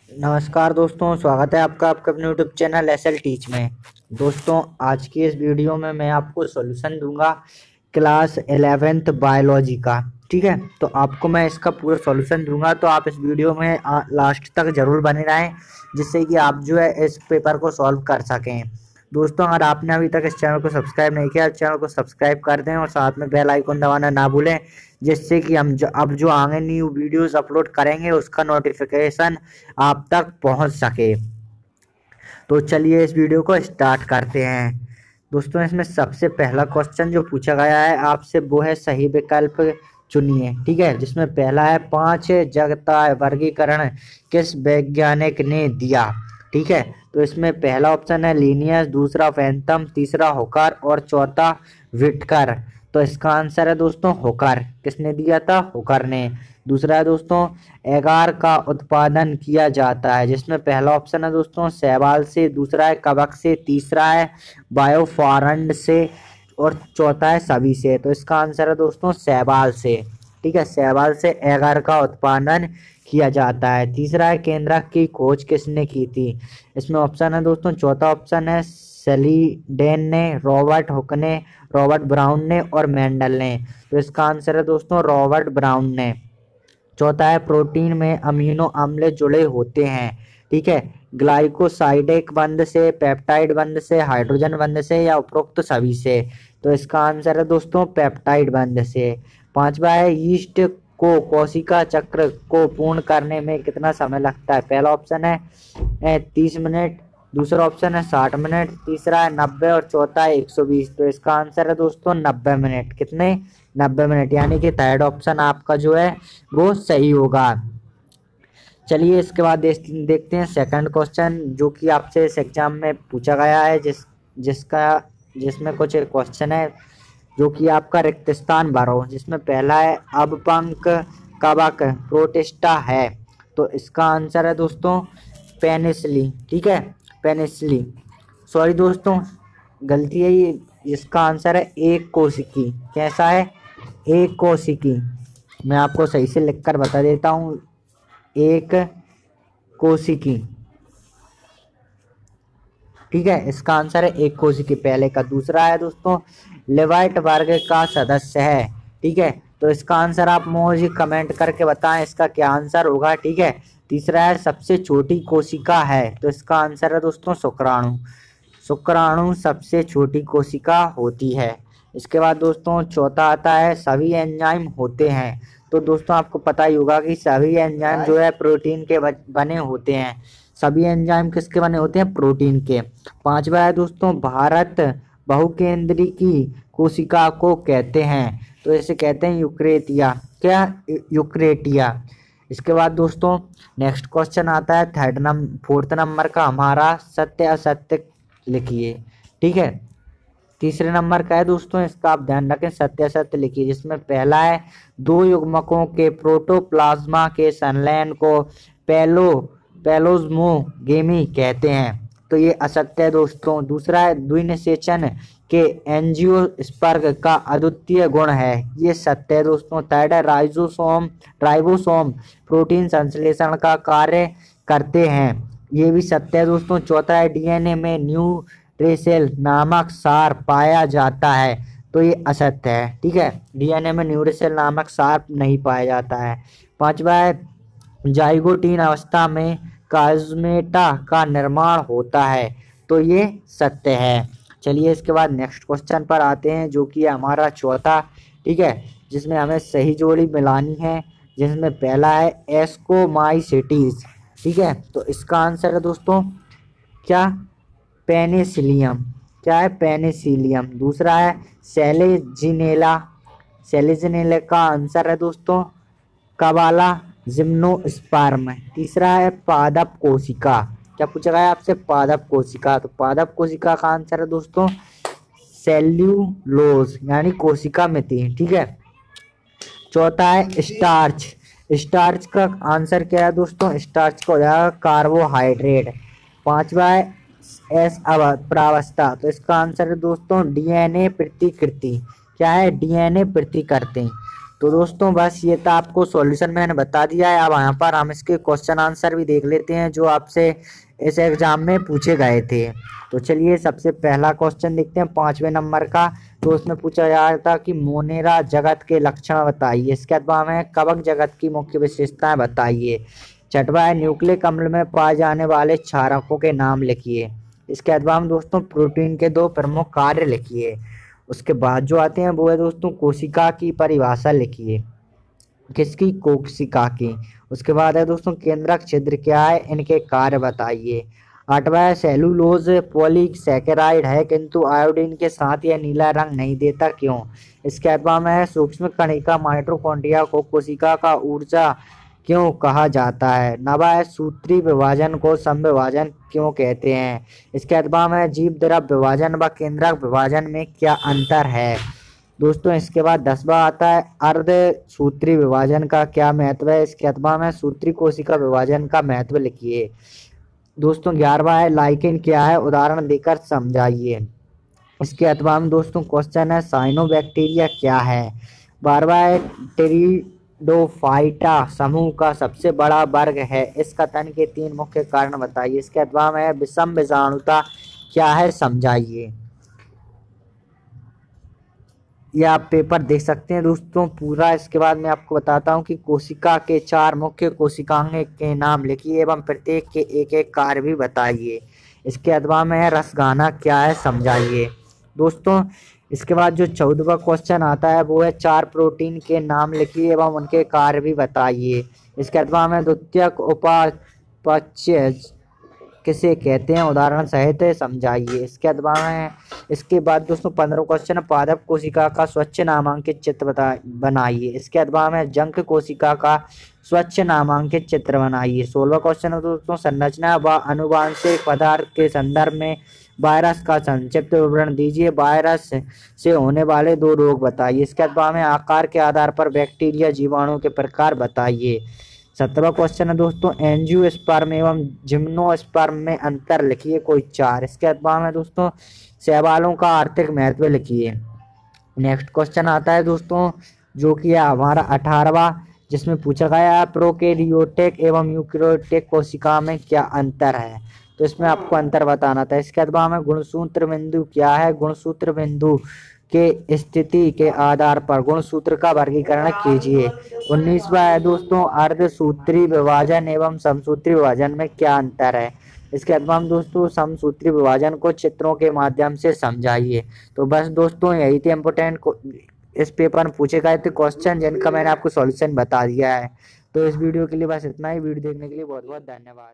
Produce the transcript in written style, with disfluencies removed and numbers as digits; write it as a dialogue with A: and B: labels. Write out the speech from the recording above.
A: नमस्कार दोस्तों, स्वागत है आपका अपने यूट्यूब चैनल एसएल टीच में। दोस्तों, आज की इस वीडियो में मैं आपको सॉल्यूशन दूंगा क्लास 11th बायोलॉजी का। ठीक है, तो आपको मैं इसका पूरा सॉल्यूशन दूंगा, तो आप इस वीडियो में लास्ट तक जरूर बने रहें, जिससे कि आप जो है इस पेपर को सॉल्व कर सकें। दोस्तों, अगर आपने अभी तक इस चैनल को सब्सक्राइब नहीं किया, चैनल को सब्सक्राइब कर दें और साथ में बेल आइकन दबाना ना भूलें, जिससे कि हम अब जो आगे न्यू वीडियोस अपलोड करेंगे उसका नोटिफिकेशन आप तक पहुंच सके। तो चलिए इस वीडियो को स्टार्ट करते हैं। दोस्तों, इसमें सबसे पहला क्वेश्चन जो पूछा गया है आपसे वो है सही विकल्प चुनिए। ठीक है, जिसमें पहला है 5 जगता वर्गीकरण किस वैज्ञानिक ने दिया। ठीक है, तो इसमें पहला ऑप्शन है लीनियस, दूसरा फैंथम, तीसरा होकर और चौथा विटकर। तो इसका आंसर है दोस्तों होकर। किसने दिया था? होकर ने। दूसरा है दोस्तों एगार का उत्पादन किया जाता है, जिसमें पहला ऑप्शन है दोस्तों शैवाल से, दूसरा है कवक से, तीसरा है बायोफारंड से और चौथा है सभी से। तो इसका आंसर है दोस्तों शैवाल से। ठीक है, शैवाल से एगार का उत्पादन किया जाता है। तीसरा है केंद्रक की खोज किसने की थी। इसमें ऑप्शन है दोस्तों, चौथा ऑप्शन है सेलीडेन ने, रॉबर्ट हुक ने, रॉबर्ट ब्राउन ने और मेंडल ने। तो इसका आंसर है दोस्तों रॉबर्ट ब्राउन ने। चौथा है प्रोटीन में अमीनो अम्ल जुड़े होते हैं। ठीक है, ग्लाइकोसाइडिक बंध से, पेप्टाइड बंध से, हाइड्रोजन बंध से या उपरोक्त सभी से। तो इसका आंसर है दोस्तों पेप्टाइड बंध से। पांचवा है यीस्ट को कोशिका चक्र को पूर्ण करने में कितना समय लगता है। पहला ऑप्शन है 30 मिनट, दूसरा ऑप्शन है 60 मिनट, तीसरा है 90 और चौथा है 120। तो इसका आंसर है दोस्तों 90 मिनट। कितने? 90 मिनट, यानी कि थर्ड ऑप्शन आपका जो है वो सही होगा। चलिए इसके बाद देखते हैं सेकंड क्वेश्चन, जो कि आपसे इस एग्जाम में पूछा गया है, जिसमें कुछ क्वेश्चन है जो कि आपका रिक्त स्थान भरो। जिसमें पहला है अबपंक कवक प्रोटिस्टा है। तो इसका आंसर है दोस्तों पेनिसिलिन। ठीक है, पेनिसिलिन। सॉरी दोस्तों, गलती है ये। इसका आंसर है एक कोशिकी। कैसा है? एक कोशिकी। मैं आपको सही से लिखकर बता देता हूँ, एक कोशिकी। ठीक है, इसका आंसर है एक कोशिकी पहले का। दूसरा है दोस्तों लेवाइट वर्ग का सदस्य है। ठीक है, तो इसका आंसर आप मुझे कमेंट करके बताएं इसका क्या आंसर होगा। ठीक है, तीसरा है सबसे छोटी कोशिका है। तो इसका आंसर है दोस्तों शुक्राणु। शुक्राणु सबसे छोटी कोशिका होती है। इसके बाद दोस्तों चौथा आता है सभी एंजाइम होते हैं। तो दोस्तों आपको पता ही होगा कि सभी एंजाइम जो है प्रोटीन के बने होते हैं। सभी एंजाइम किसके बने होते हैं? प्रोटीन के। पांचवा है दोस्तों भारत बहुकेंद्री की कोशिका को कहते हैं। तो इसे कहते हैं यूक्रेटिया। क्या? यूक्रेटिया। इसके बाद दोस्तों नेक्स्ट क्वेश्चन आता है फोर्थ नंबर का हमारा, सत्य असत्य लिखिए। ठीक है, तीसरे नंबर का है दोस्तों, इसका आप ध्यान रखें, सत्य असत्य लिखिए। जिसमें पहला है दो युग्मकों के प्रोटोप्लाज्मा के संलयन को पेलोज्मोगेमी कहते हैं। तो ये असत्य है दोस्तों। दूसरा है द्विनिषेचन के एंजियोस्पर्म का अद्वितीय गुण है। ये सत्य है दोस्तों। थर्ड है राइबोसोम प्रोटीन संश्लेषण का कार्य करते हैं। ये भी सत्य है दोस्तों। चौथा है डीएनए में न्यूरेसेल नामक सार पाया जाता है। तो ये असत्य है। ठीक है, डीएनए में न्यूरेसेल नामक सार नहीं पाया जाता है। पांचवा है जाइगोटीन अवस्था में काजमेटा का निर्माण होता है। तो ये सत्य है। चलिए इसके बाद नेक्स्ट क्वेश्चन पर आते हैं, जो कि हमारा चौथा। ठीक है, जिसमें हमें सही जोड़ी मिलानी है। जिसमें पहला है एस्कोमाइसिटीज। ठीक है, तो इसका आंसर है दोस्तों क्या? पेनिसिलियम। क्या है? पेनिसिलियम। दूसरा है सेलेजिनेला। सेलेजिनेला का आंसर है दोस्तों कबाला जिम्नोस्पर्म। तीसरा है पादप कोशिका। क्या पूछा गया आपसे? पादप कोशिका। तो पादप कोशिका का आंसर है दोस्तों सेल्यूलोज, यानी कोशिका में थी। ठीक है, चौथा है स्टार्च। स्टार्च का आंसर क्या है दोस्तों? स्टार्च का हो जाएगा कार्बोहाइड्रेट। पांचवा है प्रावस्था। तो इसका आंसर है दोस्तों डीएनए प्रतिकृति। क्या है? डीएनए प्रतिकृति। तो दोस्तों बस ये था, आपको सॉल्यूशन मैंने बता दिया है। अब यहाँ पर हम इसके क्वेश्चन आंसर भी देख लेते हैं जो आपसे इस एग्जाम में पूछे गए थे। तो चलिए सबसे पहला क्वेश्चन देखते हैं 5वें नंबर का। तो उसमें पूछा जा रहा था कि मोनेरा जगत के लक्षण बताइए। इसके बाद में कवक जगत की मुख्य विशेषताएं बताइए। छठवा है न्यूक्लिक अम्ल में पाए जाने वाले क्षारकों के नाम लिखिए। इसके बाद में दोस्तों प्रोटीन के 2 प्रमुख कार्य लिखिए। उसके बाद जो आते हैं वो है दोस्तों कोशिका की परिभाषा लिखिए। किसकी? कोशिका की। उसके बाद है दोस्तों केंद्रक छिद्र क्या है, इनके कार्य बताइए। 8वां है सेलुलोज पॉलीसैकेराइड है किंतु आयोडीन के साथ यह नीला रंग नहीं देता, क्यों? इसके 8वां में है सूक्ष्म कणिका माइटोकॉन्ड्रिया को कोशिका का ऊर्जा क्यों कहा जाता है। 9वां है सूत्री विभाजन को समविभाजन क्यों कहते हैं। इसके 8वां में जीव द्रव विभाजन व केंद्रक विभाजन में क्या अंतर है। दोस्तों इसके बाद 10वां आता है अर्ध सूत्री विभाजन का क्या महत्व है। इसके 8वां में सूत्री कोशिका विभाजन का महत्व लिखिए। दोस्तों 11वां है लाइकेन क्या है, उदाहरण देकर समझाइए। इसके 8वां में दोस्तों क्वेश्चन है साइनोबैक्टीरिया क्या है। 12वां है टेरिडोफाइटा समूह का सबसे बड़ा वर्ग है, इस कथन के 3 मुख्य कारण बताइए। इसके 8वां में है विषम विषाणुता क्या है, समझाइए। ये आप पेपर देख सकते हैं दोस्तों पूरा। इसके बाद मैं आपको बताता हूँ कि कोशिका के 4 मुख्य कोशिकांग के नाम लिखिए एवं प्रत्येक के एक एक कार्य भी बताइए। इसके अथवा में है रसगाना क्या है, समझाइए। दोस्तों इसके बाद जो 14वां क्वेश्चन आता है वो है 4 प्रोटीन के नाम लिखिए एवं उनके कार्य भी बताइए। इसके अथवा में द्वितीयक उपापचय किसे कहते हैं, उदाहरण सहित समझाइए। इसके बाद दोस्तों 15वां क्वेश्चन पादप कोशिका का स्वच्छ नामांकित चित्र बनाइए। इसके बाद में जंक कोशिका का स्वच्छ नामांकित चित्र बनाइए। 16वां क्वेश्चन है दोस्तों संरचना व अनुवांशिक पदार्थ के संदर्भ में वायरस का संक्षिप्त विवरण दीजिए। वायरस से होने वाले 2 रोग बताइए। इसके बाद में आकार के आधार पर बैक्टीरिया जीवाणु के प्रकार बताइए। 17वां क्वेश्चन है दोस्तों एंजियोस्पर्म एवं जिम्नोस्पर्म में अंतर लिखिए कोई 4। इसके बाद में दोस्तों शैवालों का आर्थिक महत्व लिखिए। नेक्स्ट क्वेश्चन आता है दोस्तों जो कि है हमारा 18वां, जिसमें पूछा गया है प्रोकैरियोटिक एवं यूकैरियोटिक कोशिका में क्या अंतर है। तो इसमें आपको अंतर बताना था। इसके बाद में गुणसूत्र बिंदु क्या है, गुणसूत्र बिंदु के स्थिति के आधार पर गुणसूत्र का वर्गीकरण कीजिए। 19वां है दोस्तों अर्धसूत्री विभाजन एवं समसूत्री विभाजन में क्या अंतर है। इसके बाद हम दोस्तों समसूत्री विभाजन को चित्रों के माध्यम से समझाइए। तो बस दोस्तों यही थे इम्पोर्टेंट इस पेपर में पूछे गए थे क्वेश्चन जिनका मैंने आपको सॉल्यूशन बता दिया है। तो इस वीडियो के लिए बस इतना ही। वीडियो देखने के लिए बहुत बहुत धन्यवाद।